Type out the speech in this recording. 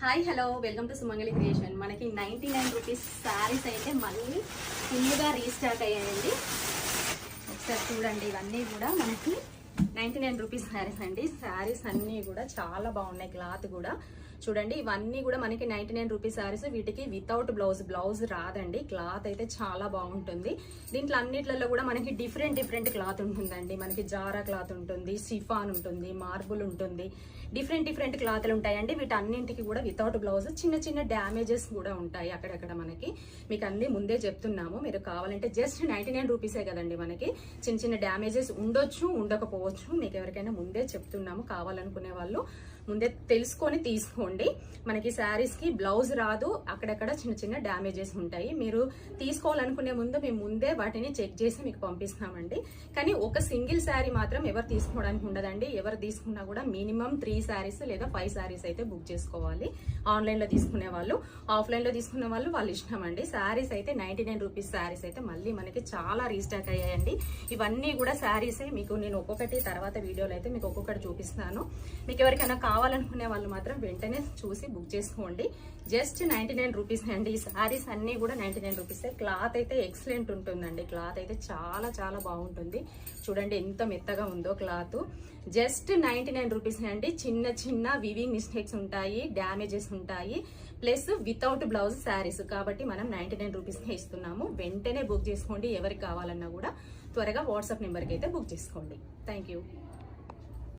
Hi hello welcome to Sumangali creation. మనకి 99 rupees saris అయితే మళ్ళీ ఫుల్గా రీస్టాక్ అయ్యాయండి. ఒకసారి చూడండి, ఇవన్నీ కూడా మనకి 99 రూపీస్ శారీస్ అండి. శారీస్ అన్నీ కూడా చాలా బాగున్నాయి. క్లాత్ కూడా చూడండి, ఇవన్నీ కూడా మనకి 99 రూపీస్ శారీస్. వీటికి వితౌట్ బ్లౌజ్ రాదండి. క్లాత్ అయితే చాలా బాగుంటుంది. దీంట్లో అన్నిట్లలో కూడా మనకి డిఫరెంట్ క్లాత్ ఉంటుందండి. మనకి జారా క్లాత్ ఉంటుంది, సిఫాన్ ఉంటుంది, మార్బుల్ ఉంటుంది, డిఫరెంట్ క్లాత్లు ఉంటాయండి. వీటన్నింటికి కూడా వితౌట్ బ్లౌజ్. చిన్న డ్యామేజెస్ కూడా ఉంటాయి అక్కడక్కడ. మనకి మీకు అన్ని ముందే చెప్తున్నాము. మీరు కావాలంటే జస్ట్ 99 రూపీసే కదండి. మనకి చిన్న డ్యామేజెస్ ఉండొచ్చు, ఉండకపోవచ్చు. మీకు ఎవరికైనా ముందే చెప్తున్నాము. కావాలనుకునే వాళ్ళు ముందే తెలుసుకొని తీసుకోండి. మనకి శారీస్ కి బ్లౌజ్ రాదు, అక్కడక్కడ చిన్న డ్యామేజెస్ ఉంటాయి. మీరు తీసుకోవాలనుకునే ముందు మేము ముందే వాటిని చెక్ చేసి మీకు పంపిస్తామండి. కానీ ఒక సింగిల్ శారీ మాత్రం ఎవరు తీసుకోవడానికి ఉండదండి. ఎవరు తీసుకున్నా కూడా మినిమం 3 శారీస్ లేదా 5 శారీస్ అయితే బుక్ చేసుకోవాలి. ఆన్లైన్ లో తీసుకునే వాళ్ళు, ఆఫ్లైన్ లో తీసుకునే వాళ్ళు వాళ్ళ ఇష్టం అండి. శారీస్ అయితే 99 రూపీస్ శారీస్ అయితే మళ్ళీ మనకి చాలా రీస్టాక్ అయ్యాయండి. ఇవన్నీ కూడా శారీసే. మీకు నేను ఒక్కొక్కటి తర్వాత వీడియోలో అయితే మీకు ఒక్కొక్కటి చూపిస్తాను. మీకు ఎవరికైనా కావాలనుకునే వాళ్ళు మాత్రం వెంటనే చూసి బుక్ చేసుకోండి. జస్ట్ 99 రూపీస్ అండి. ఈ శారీస్ అన్ని కూడా 99 రూపీసే. క్లాత్ అయితే ఎక్సలెంట్ ఉంటుందండి. క్లాత్ అయితే చాలా బాగుంటుంది. చూడండి ఎంత మెత్తగా ఉందో క్లాత్. జస్ట్ 99 రూపీస్ అండి. చిన్న వివింగ్ మిస్టేక్స్ ఉంటాయి, డ్యామేజెస్ ఉంటాయి, ప్లస్ వితౌట్ బ్లౌజ్ శారీస్ కాబట్టి మనం 99 రూపీస్కే ఇస్తున్నాము. వెంటనే బుక్ చేసుకోండి. ఎవరికి కావాలన్నా కూడా త్వరగా వాట్సాప్ నెంబర్కి అయితే బుక్ చేసుకోండి. Thank you.